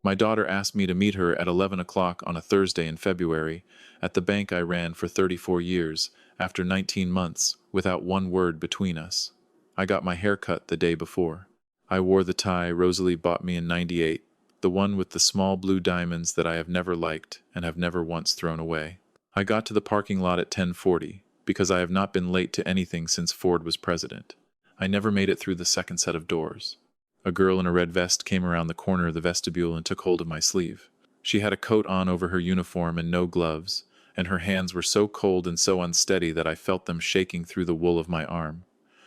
My daughter asked me to meet her at 11 o'clock on a Thursday in February, at the bank I ran for 34 years, after 19 months, without one word between us. I got my hair cut the day before. I wore the tie Rosalie bought me in '98, the one with the small blue diamonds that I have never liked and have never once thrown away. I got to the parking lot at 10:40, because I have not been late to anything since Ford was president. I never made it through the second set of doors. A girl in a red vest came around the corner of the vestibule and took hold of my sleeve. She had a coat on over her uniform and no gloves, and her hands were so cold and so unsteady that I felt them shaking through the wool of my arm.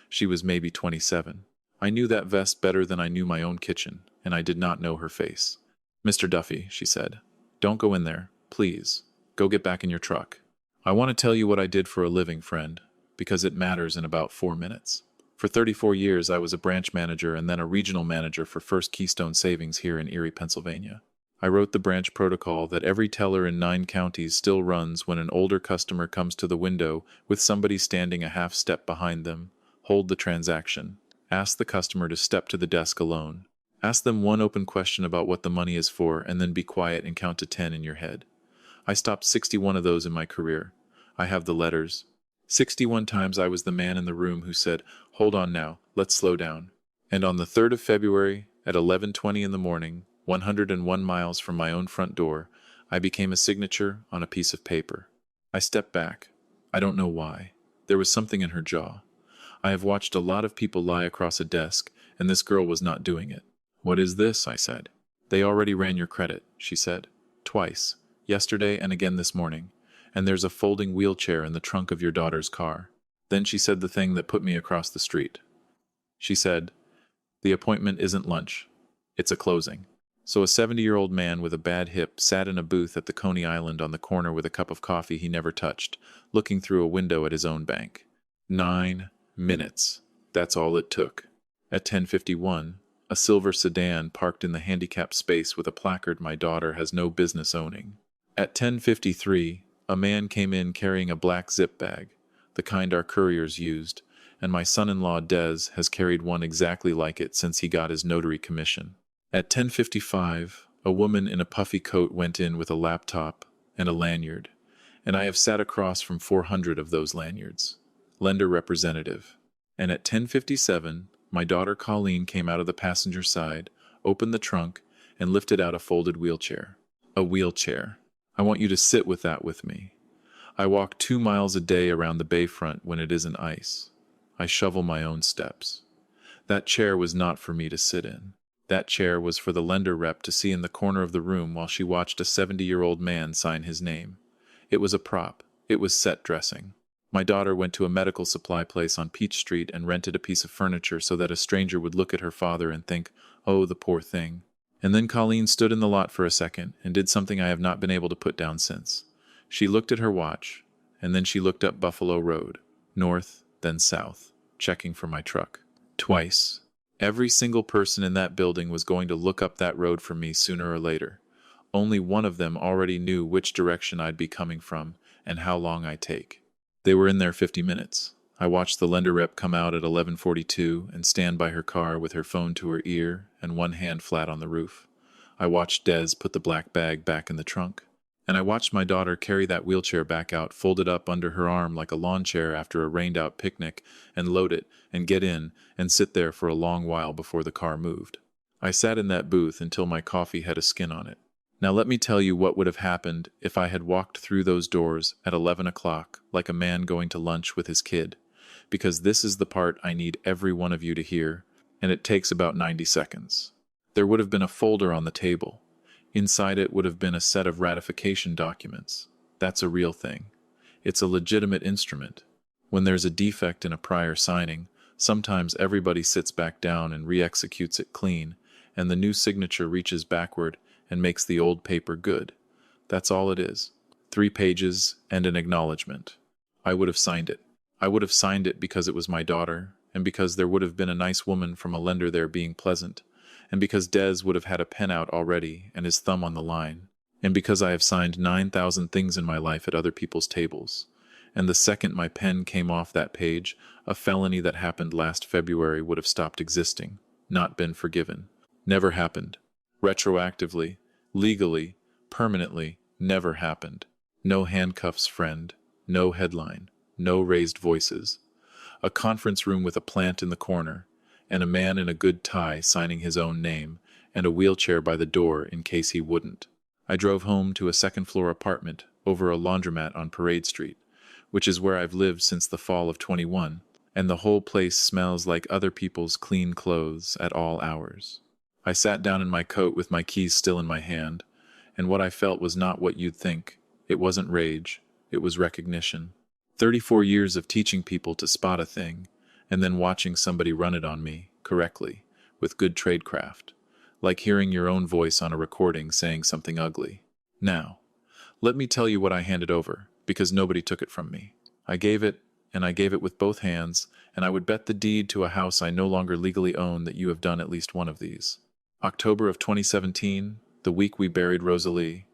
She was maybe 27. I knew that vest better than I knew my own kitchen, and I did not know her face. "Mr. Duffy," she said, "don't go in there, please. Go get back in your truck. I want to tell you what I did for a living, friend, because it matters in about 4 minutes. For 34 years, I was a branch manager and then a regional manager for First Keystone Savings here in Erie, Pennsylvania. I wrote the branch protocol that every teller in 9 counties still runs when an older customer comes to the window with somebody standing a half step behind them. Hold the transaction. Ask the customer to step to the desk alone. Ask them one open question about what the money is for, and then be quiet and count to 10 in your head. I stopped 61 of those in my career. I have the letters. 61 times I was the man in the room who said, "Hold on now, let's slow down." And on the 3rd of February, at 11:20 in the morning, 101 miles from my own front door, I became a signature on a piece of paper. I stepped back. I don't know why. There was something in her jaw. I have watched a lot of people lie across a desk, and this girl was not doing it. "What is this?" I said. "They already ran your credit," she said. "Twice. Yesterday and again this morning. And there's a folding wheelchair in the trunk of your daughter's car." Then she said the thing that put me across the street. She said, "The appointment isn't lunch. It's a closing." So a 70-year-old man with a bad hip sat in a booth at the Coney Island on the corner with a cup of coffee he never touched, looking through a window at his own bank. 9 minutes. That's all it took. At 10:51, a silver sedan parked in the handicapped space with a placard my daughter has no business owning. At 10:53, a man came in carrying a black zip bag, the kind our couriers used, and my son-in-law Des has carried one exactly like it since he got his notary commission. At 10:55, a woman in a puffy coat went in with a laptop and a lanyard, and I have sat across from 400 of those lanyards. Lender representative. And at 10:57, my daughter Colleen came out of the passenger side, opened the trunk, and lifted out a folded wheelchair. A wheelchair. I want you to sit with that with me. I walk 2 miles a day around the bayfront when it isn't ice. I shovel my own steps. That chair was not for me to sit in. That chair was for the lender rep to see in the corner of the room while she watched a 70-year-old man sign his name. It was a prop. It was set dressing. My daughter went to a medical supply place on Peach Street and rented a piece of furniture so that a stranger would look at her father and think, "Oh, the poor thing." And then Colleen stood in the lot for a second and did something I have not been able to put down since. She looked at her watch, and then she looked up Buffalo Road, north, then south, checking for my truck. Twice. Every single person in that building was going to look up that road for me sooner or later. Only one of them already knew which direction I'd be coming from and how long I'd take. They were in there 50 minutes. I watched the lender rep come out at 11:42 and stand by her car with her phone to her ear and one hand flat on the roof. I watched Des put the black bag back in the trunk. And I watched my daughter carry that wheelchair back out, fold it up under her arm like a lawn chair after a rained-out picnic, and load it, and get in, and sit there for a long while before the car moved. I sat in that booth until my coffee had a skin on it. Now let me tell you what would have happened if I had walked through those doors at 11 o'clock like a man going to lunch with his kid. Because this is the part I need every one of you to hear, and it takes about 90 seconds. There would have been a folder on the table. Inside it would have been a set of ratification documents. That's a real thing. It's a legitimate instrument. When there's a defect in a prior signing, sometimes everybody sits back down and re-executes it clean, and the new signature reaches backward and makes the old paper good. That's all it is. 3 pages and an acknowledgement. I would have signed it. I would have signed it because it was my daughter, and because there would have been a nice woman from a lender there being pleasant, and because Des would have had a pen out already and his thumb on the line, and because I have signed 9,000 things in my life at other people's tables. And the second my pen came off that page, a felony that happened last February would have stopped existing, not been forgiven. Never happened. Retroactively, Legally, permanently, never happened. No handcuffs, friend. No headline. No raised voices. A conference room with a plant in the corner, and a man in a good tie signing his own name, and a wheelchair by the door in case he wouldn't. I drove home to a second-floor apartment over a laundromat on Parade Street, which is where I've lived since the fall of 21, and the whole place smells like other people's clean clothes at all hours. I sat down in my coat with my keys still in my hand, and what I felt was not what you'd think. It wasn't rage, it was recognition. 34 years of teaching people to spot a thing, and then watching somebody run it on me, correctly, with good tradecraft, like hearing your own voice on a recording saying something ugly. Now, let me tell you what I handed over, because nobody took it from me. I gave it, and I gave it with both hands, and I would bet the deed to a house I no longer legally own that you have done at least one of these. October of 2017, the week we buried Rosalie.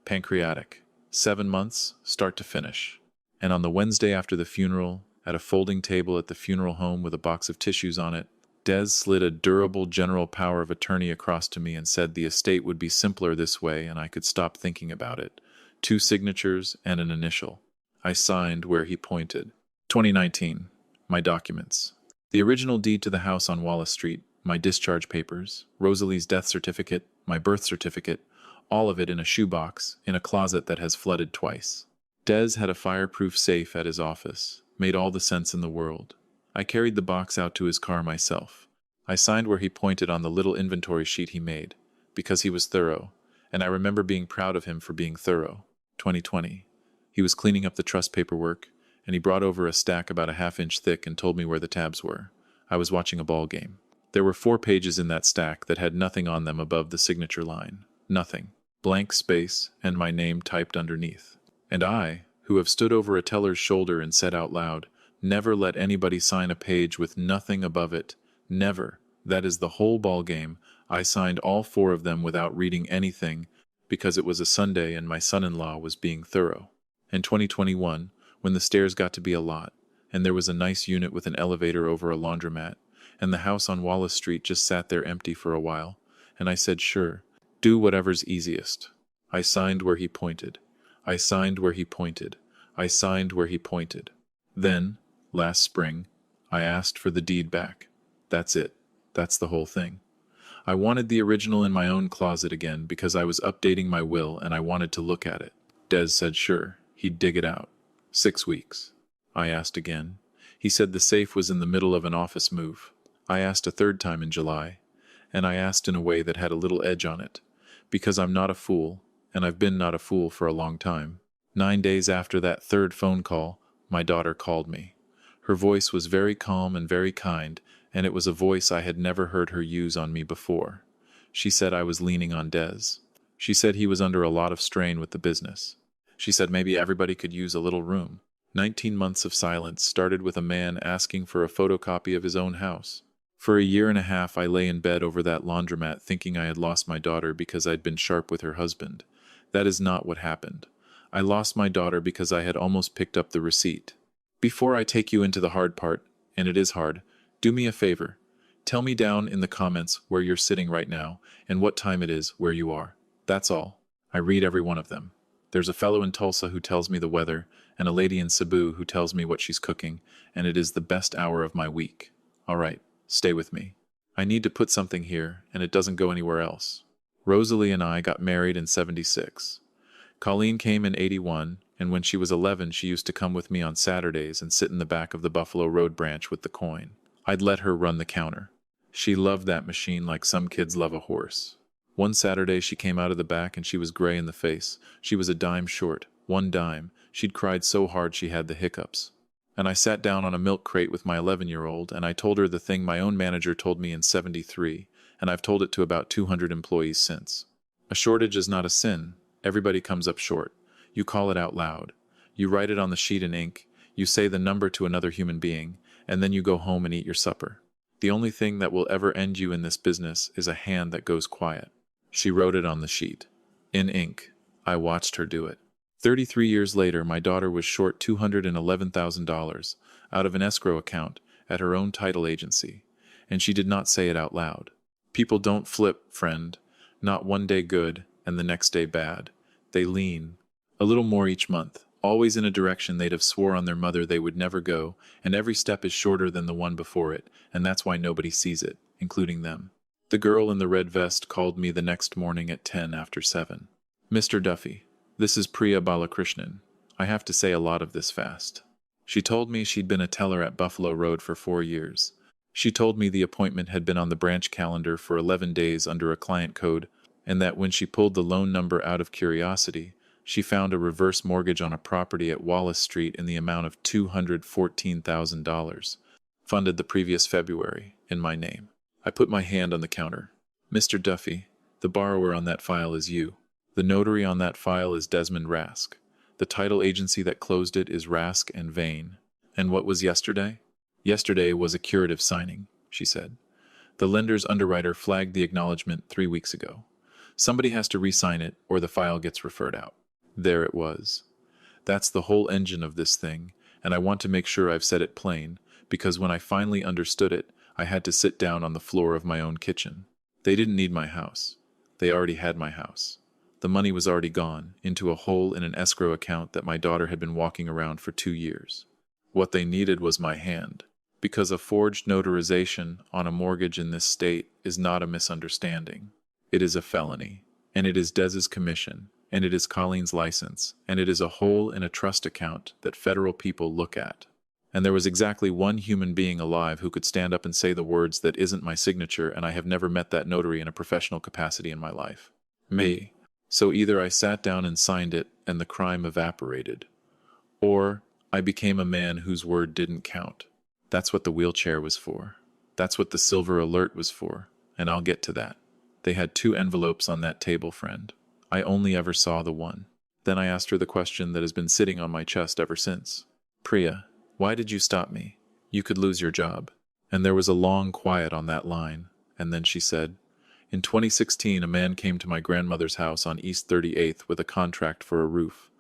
Pancreatic. 7 months, start to finish. And on the Wednesday after the funeral, at a folding table at the funeral home with a box of tissues on it, Des slid a durable general power of attorney across to me and said the estate would be simpler this way and I could stop thinking about it. 2 signatures and an initial. I signed where he pointed. 2019. My documents. The original deed to the house on Wallace Street, my discharge papers, Rosalie's death certificate, my birth certificate, all of it in a shoebox, in a closet that has flooded twice. Des had a fireproof safe at his office. Made all the sense in the world. I carried the box out to his car myself. I signed where he pointed on the little inventory sheet he made, because he was thorough, and I remember being proud of him for being thorough. 2020. He was cleaning up the trust paperwork, and he brought over a stack about a half-inch thick and told me where the tabs were. I was watching a ball game. There were 4 pages in that stack that had nothing on them above the signature line. Nothing. Blank space, and my name typed underneath. And I, who have stood over a teller's shoulder and said out loud, never let anybody sign a page with nothing above it. Never. That is the whole ball game. I signed all 4 of them without reading anything, because it was a Sunday and my son-in-law was being thorough. In 2021, when the stairs got to be a lot, and there was a nice unit with an elevator over a laundromat, and the house on Wallace Street just sat there empty for a while, and I said, sure, do whatever's easiest. I signed where he pointed. I signed where he pointed. I signed where he pointed. Then, last spring, I asked for the deed back. That's it. That's the whole thing. I wanted the original in my own closet again because I was updating my will and I wanted to look at it. Des said sure, he'd dig it out. 6 weeks. I asked again. He said the safe was in the middle of an office move. I asked a 3rd time in July, and I asked in a way that had a little edge on it, because I'm not a fool, and I've been not a fool for a long time. 9 days after that 3rd phone call, my daughter called me. Her voice was very calm and very kind, and it was a voice I had never heard her use on me before. She said I was leaning on Des. She said he was under a lot of strain with the business. She said maybe everybody could use a little room. 19 months of silence started with a man asking for a photocopy of his own house. For a year and a half I lay in bed over that laundromat thinking I had lost my daughter because I'd been sharp with her husband. That is not what happened. I lost my daughter because I had almost picked up the receipt. Before I take you into the hard part, and it is hard, do me a favor. Tell me down in the comments where you're sitting right now and what time it is where you are. That's all. I read every one of them. There's a fellow in Tulsa who tells me the weather, and a lady in Cebu who tells me what she's cooking, and it is the best hour of my week. All right, stay with me. I need to put something here, and it doesn't go anywhere else. Rosalie and I got married in 76. Colleen came in 81, and when she was 11 she used to come with me on Saturdays and sit in the back of the Buffalo Road branch with the coin. I'd let her run the counter. She loved that machine like some kids love a horse. One Saturday she came out of the back and she was gray in the face. She was a dime short, 1 dime. She'd cried so hard she had the hiccups. And I sat down on a milk crate with my 11-year-old and I told her the thing my own manager told me in 73, and I've told it to about 200 employees since. A shortage is not a sin. Everybody comes up short. You call it out loud. You write it on the sheet in ink. You say the number to another human being, and then you go home and eat your supper. The only thing that will ever end you in this business is a hand that goes quiet. She wrote it on the sheet. In ink. I watched her do it. 33 years later, my daughter was short $211,000 out of an escrow account at her own title agency, and she did not say it out loud. People don't flip, friend. Not one day good, and the next day bad. They lean. A little more each month, always in a direction they'd have swore on their mother they would never go, and every step is shorter than the one before it, and that's why nobody sees it, including them. The girl in the red vest called me the next morning at 10 after 7. Mr. Duffy, this is Priya Balakrishnan. I have to say a lot of this fast. She told me she'd been a teller at Buffalo Road for 4 years. She told me the appointment had been on the branch calendar for 11 days under a client code, and that when she pulled the loan number out of curiosity, she found a reverse mortgage on a property at Wallace Street in the amount of $214,000, funded the previous February, in my name. I put my hand on the counter. Mr. Duffy, the borrower on that file is you. The notary on that file is Desmond Rask. The title agency that closed it is Rask and Vane. And what was yesterday? Yesterday was a curative signing, she said. The lender's underwriter flagged the acknowledgement 3 weeks ago. Somebody has to re-sign it or the file gets referred out. There it was. That's the whole engine of this thing, and I want to make sure I've said it plain, because when I finally understood it, I had to sit down on the floor of my own kitchen. They didn't need my house. They already had my house. The money was already gone, into a hole in an escrow account that my daughter had been walking around for 2 years. What they needed was my hand, because a forged notarization on a mortgage in this state is not a misunderstanding. It is a felony, and it is Dez's commission, and it is Colleen's license, and it is a hole in a trust account that federal people look at. And there was exactly one human being alive who could stand up and say the words that isn't my signature, and I have never met that notary in a professional capacity in my life. Me. So either I sat down and signed it, and the crime evaporated, or I became a man whose word didn't count. That's what the wheelchair was for. That's what the silver alert was for, and I'll get to that. They had 2 envelopes on that table, friend. I only ever saw the one. Then I asked her the question that has been sitting on my chest ever since. Priya, why did you stop me? You could lose your job. And there was a long quiet on that line, and then she said, in 2016, a man came to my grandmother's house on East 38th with a contract for a roof.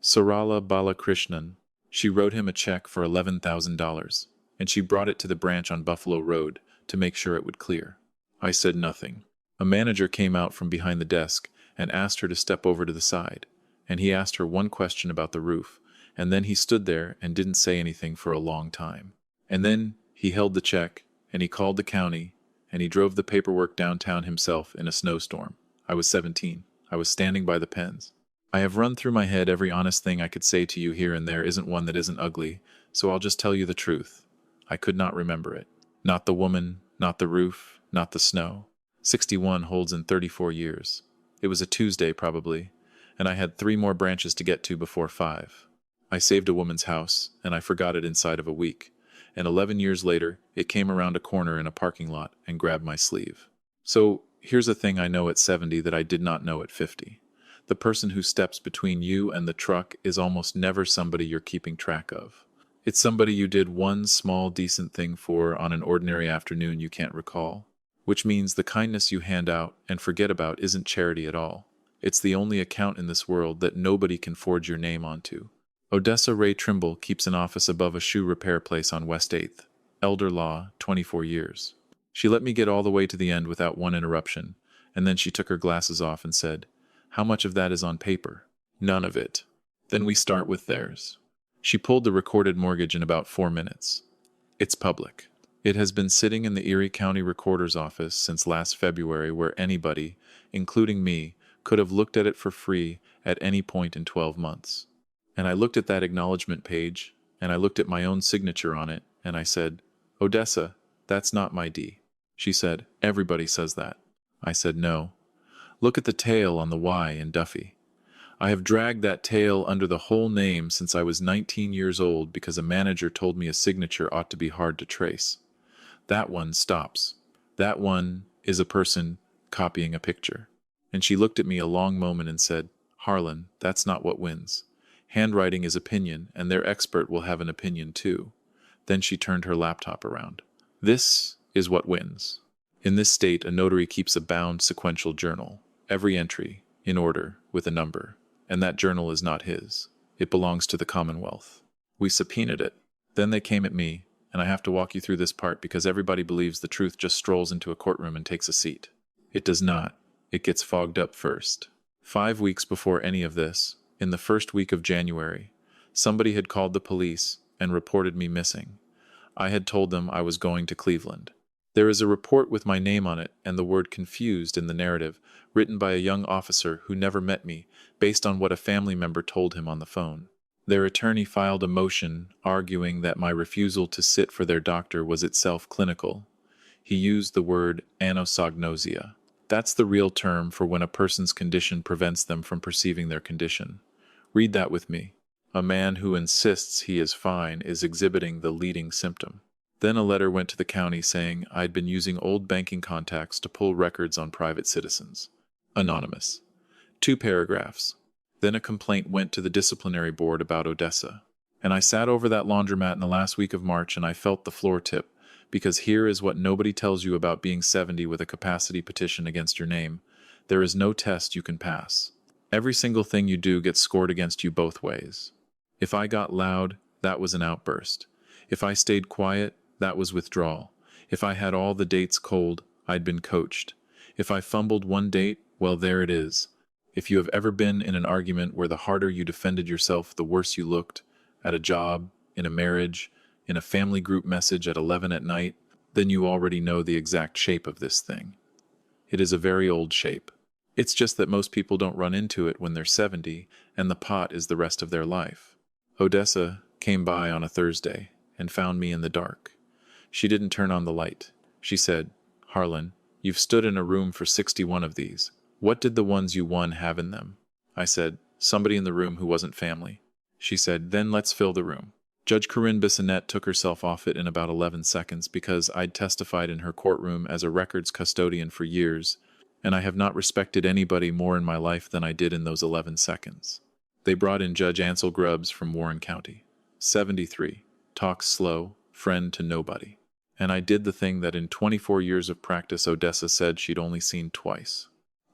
Sarala Balakrishnan. She wrote him a check for $11,000, and she brought it to the branch on Buffalo Road to make sure it would clear. I said nothing. A manager came out from behind the desk and asked her to step over to the side, and he asked her one question about the roof, and then he stood there and didn't say anything for a long time. And then he held the check, and he called the county, and he drove the paperwork downtown himself in a snowstorm. I was 17. I was standing by the pens. I have run through my head every honest thing I could say to you here, and there isn't one that isn't ugly, so I'll just tell you the truth. I could not remember it. Not the woman, not the roof, not the snow. 61 holds in 34 years. It was a Tuesday, probably, and I had 3 more branches to get to before 5. I saved a woman's house, and I forgot it inside of a week. And 11 years later, it came around a corner in a parking lot and grabbed my sleeve. So, here's a thing I know at 70 that I did not know at 50. The person who steps between you and the truck is almost never somebody you're keeping track of. It's somebody you did one small decent thing for on an ordinary afternoon you can't recall. Which means the kindness you hand out and forget about isn't charity at all. It's the only account in this world that nobody can forge your name onto. Odessa Ray Trimble keeps an office above a shoe repair place on West 8th. Elder law, 24 years. She let me get all the way to the end without one interruption, and then she took her glasses off and said, "How much of that is on paper?" "None of it." "Then we start with theirs." She pulled the recorded mortgage in about 4 minutes. "It's public. It has been sitting in the Erie County Recorder's office since last February, where anybody, including me, could have looked at it for free at any point in 12 months. And I looked at that acknowledgement page, and I looked at my own signature on it, and I said, 'Odessa, that's not my D.' She said, 'Everybody says that.' I said, 'No. Look at the tail on the Y in Duffy. I have dragged that tail under the whole name since I was 19 years old because a manager told me a signature ought to be hard to trace. That one stops. That one is a person copying a picture.' And she looked at me a long moment and said, 'Harlan, that's not what wins. Handwriting is opinion, and their expert will have an opinion too.' Then she turned her laptop around. 'This is what wins. In this state, a notary keeps a bound sequential journal, every entry, in order, with a number, and that journal is not his. It belongs to the Commonwealth. We subpoenaed it. Then they came at me, and I have to walk you through this part because everybody believes the truth just strolls into a courtroom and takes a seat. It does not. It gets fogged up first. 5 weeks before any of this, in the first week of January, somebody had called the police and reported me missing. I had told them I was going to Cleveland. There is a report with my name on it and the word confused in the narrative, written by a young officer who never met me, based on what a family member told him on the phone. Their attorney filed a motion arguing that my refusal to sit for their doctor was itself clinical. He used the word anosognosia. That's the real term for when a person's condition prevents them from perceiving their condition. Read that with me. A man who insists he is fine is exhibiting the leading symptom. Then a letter went to the county saying I'd been using old banking contacts to pull records on private citizens. Anonymous. 2 paragraphs. Then a complaint went to the disciplinary board about Odessa. And I sat over that laundromat in the last week of March and I felt the floor tip, because here is what nobody tells you about being 70 with a capacity petition against your name. There is no test you can pass. Every single thing you do gets scored against you both ways. If I got loud, that was an outburst. If I stayed quiet, that was withdrawal. If I had all the dates cold, I'd been coached. If I fumbled one date, well, there it is. If you have ever been in an argument where the harder you defended yourself, the worse you looked, at a job, in a marriage, in a family group message at 11 at night, then you already know the exact shape of this thing. It is a very old shape. It's just that most people don't run into it when they're 70, and the pot is the rest of their life. Odessa came by on a Thursday and found me in the dark. She didn't turn on the light. She said, "Harlan, you've stood in a room for 61 of these. What did the ones you won have in them?" I said, "Somebody in the room who wasn't family." She said, "Then let's fill the room." Judge Corinne Bissonnette took herself off it in about 11 seconds because I'd testified in her courtroom as a records custodian for years, and I have not respected anybody more in my life than I did in those 11 seconds. They brought in Judge Ansel Grubbs from Warren County. 73. Talks slow, friend to nobody. And I did the thing that in 24 years of practice Odessa said she'd only seen twice.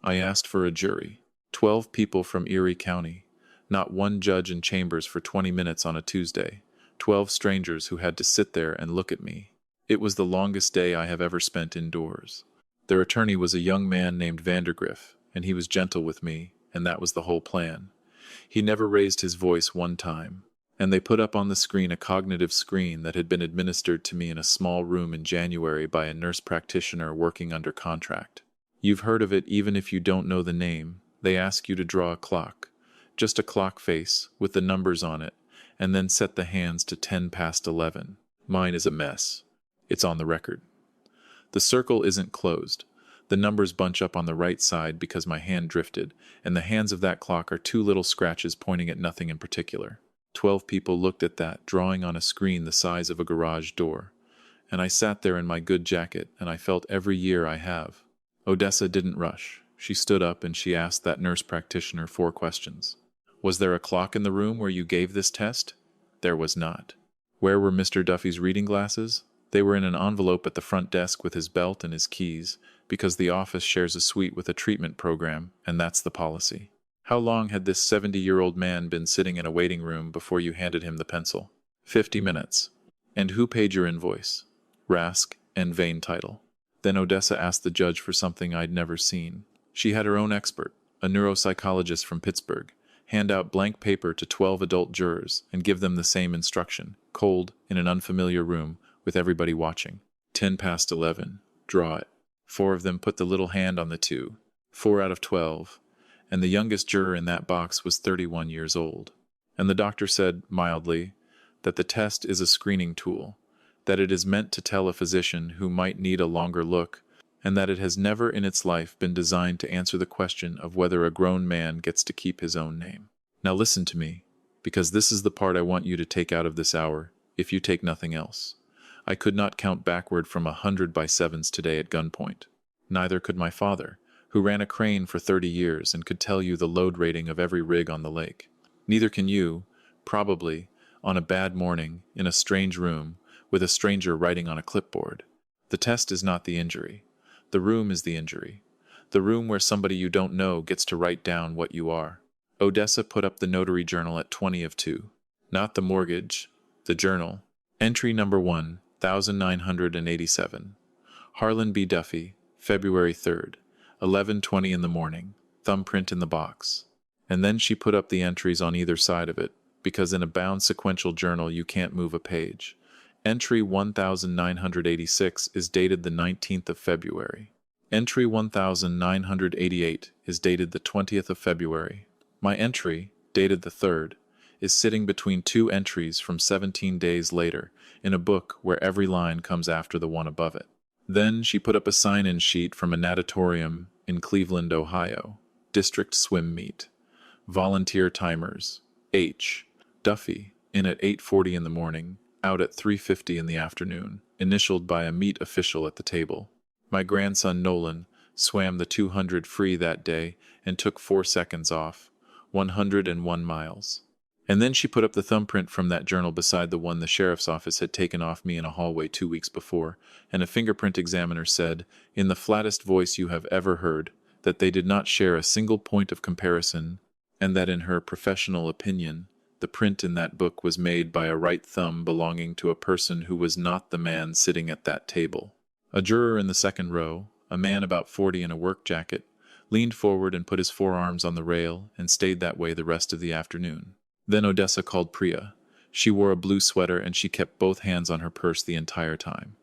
I asked for a jury. 12 people from Erie County. Not one judge in chambers for 20 minutes on a Tuesday. 12 strangers who had to sit there and look at me. It was the longest day I have ever spent indoors. Their attorney was a young man named Vandergriff, and he was gentle with me, and that was the whole plan. He never raised his voice one time, and they put up on the screen a cognitive screen that had been administered to me in a small room in January by a nurse practitioner working under contract. You've heard of it even if you don't know the name. They ask you to draw a clock, just a clock face with the numbers on it, and then set the hands to 10 past 11. Mine is a mess. It's on the record. The circle isn't closed. The numbers bunch up on the right side because my hand drifted, and the hands of that clock are 2 little scratches pointing at nothing in particular. 12 people looked at that, drawing on a screen the size of a garage door. And I sat there in my good jacket, and I felt every year I have. Odessa didn't rush. She stood up and she asked that nurse practitioner 4 questions. Was there a clock in the room where you gave this test? There was not. Where were Mr. Duffy's reading glasses? They were in an envelope at the front desk with his belt and his keys, because the office shares a suite with a treatment program, and that's the policy. How long had this 70-year-old man been sitting in a waiting room before you handed him the pencil? 50 minutes. And who paid your invoice? Rask and Vane title. Then Odessa asked the judge for something I'd never seen. She had her own expert, a neuropsychologist from Pittsburgh, hand out blank paper to 12 adult jurors and give them the same instruction, cold, in an unfamiliar room, with everybody watching. 10 past 11. Draw it. 4 of them put the little hand on the 2. 4 out of 12. And the youngest juror in that box was 31 years old. And the doctor said, mildly, that the test is a screening tool, that it is meant to tell a physician who might need a longer look, and that it has never in its life been designed to answer the question of whether a grown man gets to keep his own name. Now listen to me, because this is the part I want you to take out of this hour, if you take nothing else. I could not count backward from 100 by 7s today at gunpoint. Neither could my father, who ran a crane for 30 years and could tell you the load rating of every rig on the lake. Neither can you, probably, on a bad morning, in a strange room, with a stranger writing on a clipboard. The test is not the injury. The room is the injury. The room where somebody you don't know gets to write down what you are. Odessa put up the notary journal at 20 of 2. Not the mortgage, the journal. Entry number 1, 1987. Harlan B. Duffy, February 3rd, 11:20 in the morning. thumbprint in the box. And then she put up the entries on either side of it, because in a bound sequential journal you can't move a page. Entry 1986 is dated the 19th of February. Entry 1988 is dated the 20th of February. My entry, dated the 3rd, is sitting between two entries from 17 days later in a book where every line comes after the one above it. Then she put up a sign-in sheet from a natatorium in Cleveland, Ohio. District swim meet. Volunteer timers. H. Duffy, in at 8:40 in the morning, out at 3:50 in the afternoon, initialed by a meet official at the table. My grandson Nolan swam the 200 free that day and took 4 seconds off, 101 miles. And then she put up the thumbprint from that journal beside the one the sheriff's office had taken off me in a hallway 2 weeks before, and a fingerprint examiner said, in the flattest voice you have ever heard, that they did not share a single point of comparison, and that in her professional opinion, the print in that book was made by a right thumb belonging to a person who was not the man sitting at that table. A juror in the second row, a man about 40 in a work jacket, leaned forward and put his forearms on the rail and stayed that way the rest of the afternoon. Then Odessa called Priya. She wore a blue sweater and she kept both hands on her purse the entire time.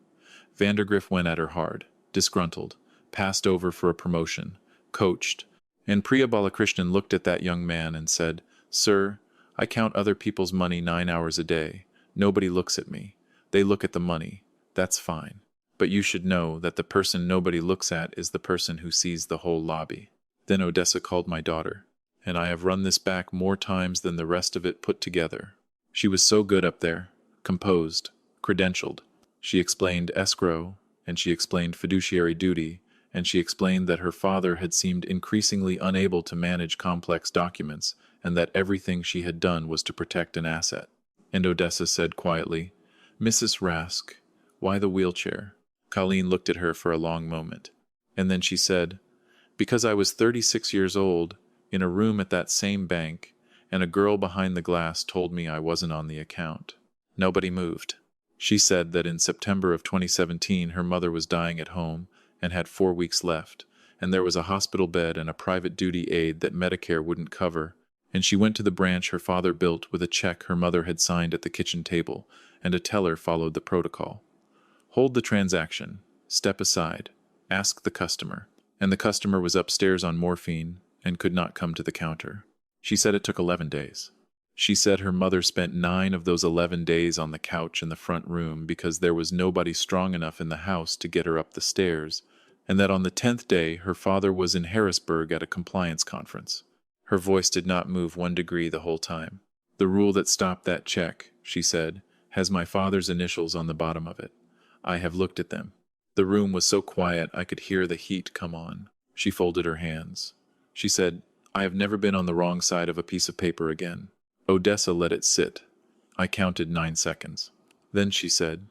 Vandergriff went at her hard, disgruntled, passed over for a promotion, coached, and Priya Balakrishnan looked at that young man and said, "Sir, I count other people's money 9 hours a day. Nobody looks at me. They look at the money. That's fine. But you should know that the person nobody looks at is the person who sees the whole lobby." Then Odessa called my daughter, and I have run this back more times than the rest of it put together. She was so good up there, composed, credentialed. She explained escrow, and she explained fiduciary duty, and she explained that her father had seemed increasingly unable to manage complex documents, and that everything she had done was to protect an asset. And Odessa said quietly, "Mrs. Rask, why the wheelchair?" Colleen looked at her for a long moment, and then she said, "Because I was 36 years old, in a room at that same bank, and a girl behind the glass told me I wasn't on the account." Nobody moved. She said that in September of 2017 her mother was dying at home and had 4 weeks left, and there was a hospital bed and a private duty aid that Medicare wouldn't cover, and she went to the branch her father built with a check her mother had signed at the kitchen table, and a teller followed the protocol. Hold the transaction, step aside, ask the customer, and the customer was upstairs on morphine and could not come to the counter. She said it took 11 days. She said her mother spent 9 of those 11 days on the couch in the front room because there was nobody strong enough in the house to get her up the stairs, and that on the 10th day her father was in Harrisburg at a compliance conference. Her voice did not move 1 degree the whole time. "The rule that stopped that check," she said, "has my father's initials on the bottom of it. I have looked at them. The room was so quiet I could hear the heat come on." She folded her hands. She said, "I have never been on the wrong side of a piece of paper again." Odessa let it sit. I counted 9 seconds. Then she said,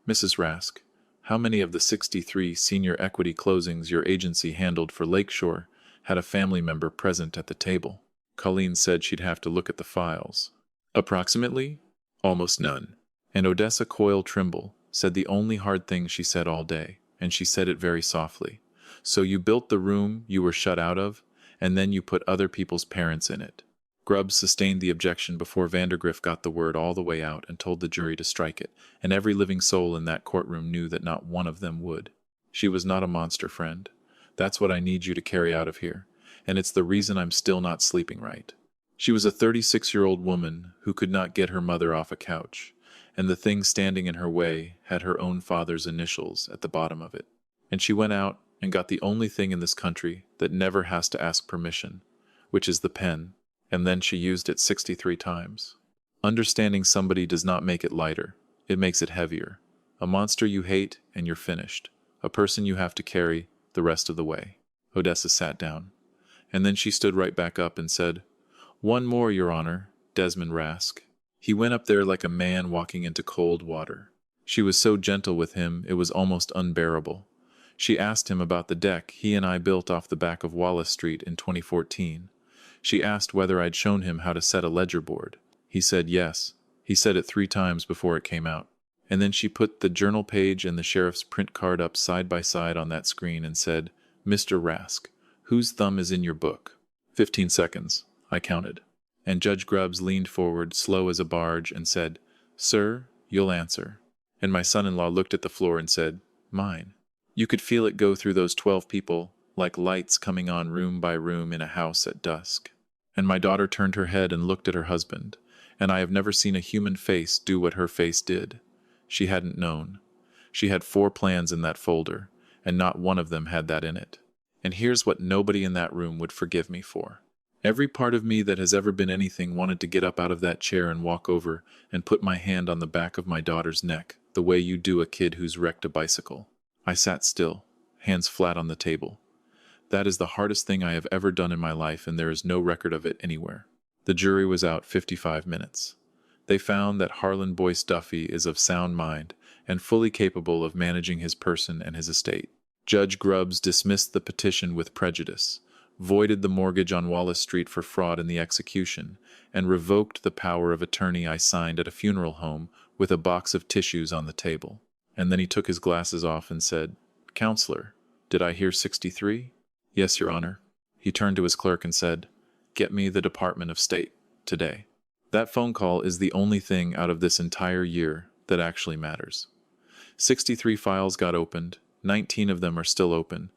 "Mrs. Rask, how many of the 63 senior equity closings your agency handled for Lakeshore had a family member present at the table?" Colleen said she'd have to look at the files. "Approximately? Almost none." And Odessa Coyle Trimble said the only hard thing she said all day, and she said it very softly. "So you built the room you were shut out of, and then you put other people's parents in it." Grubbs sustained the objection before Vandergriff got the word all the way out and told the jury to strike it, and every living soul in that courtroom knew that not one of them would. She was not a monster, friend. That's what I need you to carry out of here, and it's the reason I'm still not sleeping right. She was a 36-year-old woman who could not get her mother off a couch, and the thing standing in her way had her own father's initials at the bottom of it. And she went out and got the only thing in this country that never has to ask permission, which is the pen, and then she used it 63 times. Understanding somebody does not make it lighter, it makes it heavier. A monster you hate and you're finished. A person you have to carry the rest of the way. Odessa sat down, and then she stood right back up and said, "One more, Your Honor, Desmond Rask." He went up there like a man walking into cold water. She was so gentle with him it was almost unbearable. She asked him about the deck he and I built off the back of Wallace Street in 2014. She asked whether I'd shown him how to set a ledger board. He said yes. He said it 3 times before it came out. And then she put the journal page and the sheriff's print card up side by side on that screen and said, "Mr. Rask, whose thumb is in your book?" 15 seconds, I counted. And Judge Grubbs leaned forward, slow as a barge, and said, "Sir, you'll answer." And my son-in-law looked at the floor and said, "Mine." You could feel it go through those 12 people, like lights coming on room by room in a house at dusk. And my daughter turned her head and looked at her husband, and I have never seen a human face do what her face did. She hadn't known. She had 4 plans in that folder, and not one of them had that in it. And here's what nobody in that room would forgive me for. Every part of me that has ever been anything wanted to get up out of that chair and walk over and put my hand on the back of my daughter's neck, the way you do a kid who's wrecked a bicycle. I sat still, hands flat on the table. That is the hardest thing I have ever done in my life, and there is no record of it anywhere. The jury was out 55 minutes. They found that Harlan Boyce Duffy is of sound mind and fully capable of managing his person and his estate. Judge Grubbs dismissed the petition with prejudice, voided the mortgage on Wallace Street for fraud in the execution, and revoked the power of attorney I signed at a funeral home with a box of tissues on the table. And then he took his glasses off and said, "Counselor, did I hear 63? "Yes, Your Honor." He turned to his clerk and said, "Get me the Department of State today." That phone call is the only thing out of this entire year that actually matters. 63 files got opened, 19 of them are still open.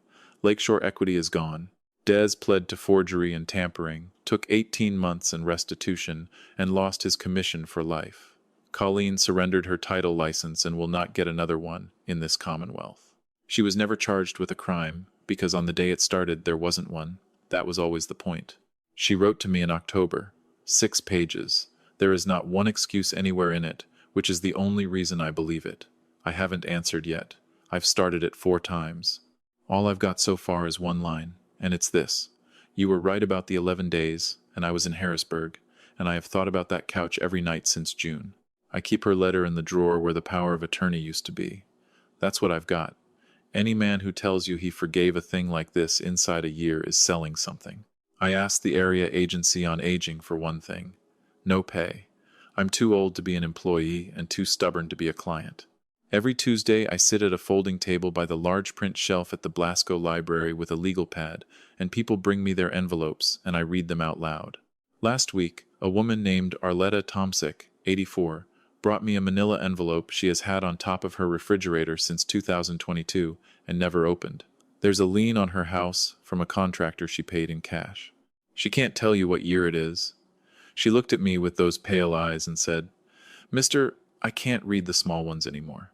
Lakeshore Equity is gone. Dez pled to forgery and tampering, took 18 months in restitution, and lost his commission for life. Colleen surrendered her title license and will not get another one in this Commonwealth. She was never charged with a crime, because on the day it started there wasn't one. That was always the point. She wrote to me in October. 6 pages. There is not one excuse anywhere in it, which is the only reason I believe it. I haven't answered yet. I've started it 4 times. All I've got so far is one line, and it's this. You were right about the 11 days, and I was in Harrisburg, and I have thought about that couch every night since June. I keep her letter in the drawer where the power of attorney used to be. That's what I've got. Any man who tells you he forgave a thing like this inside a year is selling something. I asked the Area Agency on Aging for one thing. No pay. I'm too old to be an employee and too stubborn to be a client. Every Tuesday I sit at a folding table by the large print shelf at the Blasco Library with a legal pad, and people bring me their envelopes and I read them out loud. Last week, a woman named Arletta Tomsick, 84, brought me a manila envelope she has had on top of her refrigerator since 2022 and never opened. There's a lien on her house from a contractor she paid in cash. She can't tell you what year it is. She looked at me with those pale eyes and said, "Mister, I can't read the small ones anymore.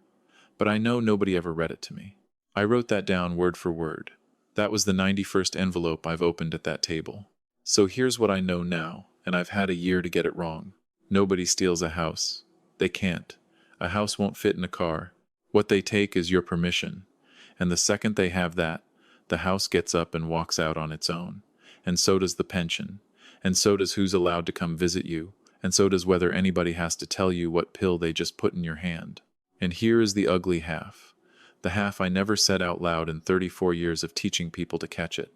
But I know nobody ever read it to me." I wrote that down word for word. That was the 91st envelope I've opened at that table. So here's what I know now, and I've had a year to get it wrong. Nobody steals a house. They can't. A house won't fit in a car. What they take is your permission. And the second they have that, the house gets up and walks out on its own. And so does the pension. And so does who's allowed to come visit you. And so does whether anybody has to tell you what pill they just put in your hand. And here is the ugly half. The half I never said out loud in 34 years of teaching people to catch it.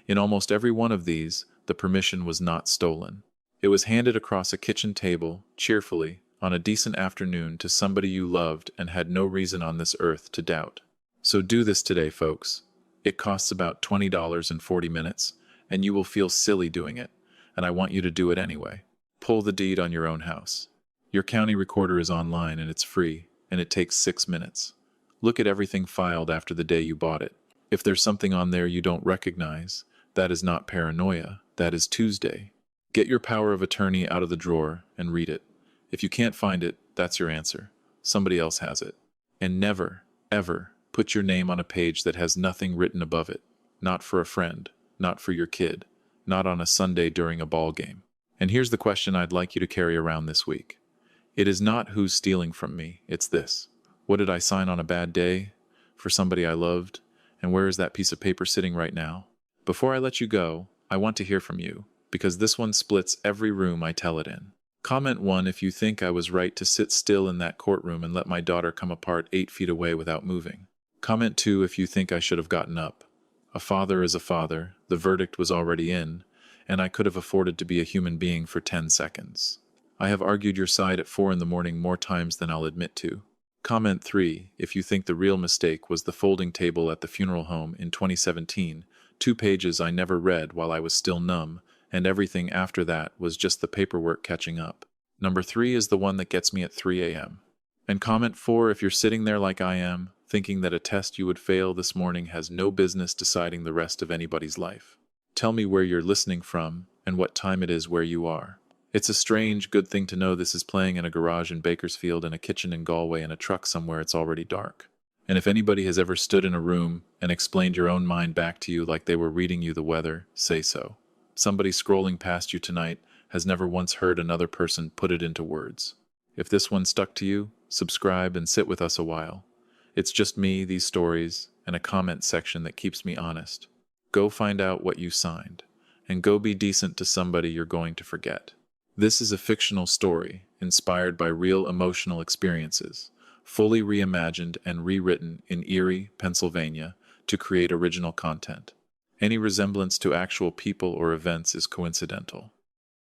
In almost every one of these, the permission was not stolen. It was handed across a kitchen table, cheerfully, on a decent afternoon to somebody you loved and had no reason on this earth to doubt. So do this today, folks. It costs about $20 in 40 minutes, and you will feel silly doing it, and I want you to do it anyway. Pull the deed on your own house. Your county recorder is online and it's free, and it takes 6 minutes. Look at everything filed after the day you bought it. If there's something on there you don't recognize, that is not paranoia, that is Tuesday. Get your power of attorney out of the drawer and read it. If you can't find it, that's your answer. Somebody else has it. And never, ever put your name on a page that has nothing written above it. Not for a friend, not for your kid, not on a Sunday during a ball game. And here's the question I'd like you to carry around this week. It is not who's stealing from me, it's this. What did I sign on a bad day? For somebody I loved? And where is that piece of paper sitting right now? Before I let you go, I want to hear from you, because this one splits every room I tell it in. Comment 1 if you think I was right to sit still in that courtroom and let my daughter come apart 8 feet away without moving. Comment 2 if you think I should have gotten up. A father is a father, the verdict was already in, and I could have afforded to be a human being for 10 seconds. I have argued your side at 4 in the morning more times than I'll admit to. Comment 3 if you think the real mistake was the folding table at the funeral home in 2017, 2 pages I never read while I was still numb, and everything after that was just the paperwork catching up. Number 3 is the one that gets me at 3 a.m. And comment 4, if you're sitting there like I am, thinking that a test you would fail this morning has no business deciding the rest of anybody's life. Tell me where you're listening from and what time it is where you are. It's a strange, good thing to know this is playing in a garage in Bakersfield, in a kitchen in Galway, in a truck somewhere it's already dark. And if anybody has ever stood in a room and explained your own mind back to you like they were reading you the weather, say so. Somebody scrolling past you tonight has never once heard another person put it into words. If this one stuck to you, subscribe and sit with us a while. It's just me, these stories, and a comment section that keeps me honest. Go find out what you signed, and go be decent to somebody you're going to forget. This is a fictional story inspired by real emotional experiences, fully reimagined and rewritten in Erie, Pennsylvania, to create original content. Any resemblance to actual people or events is coincidental.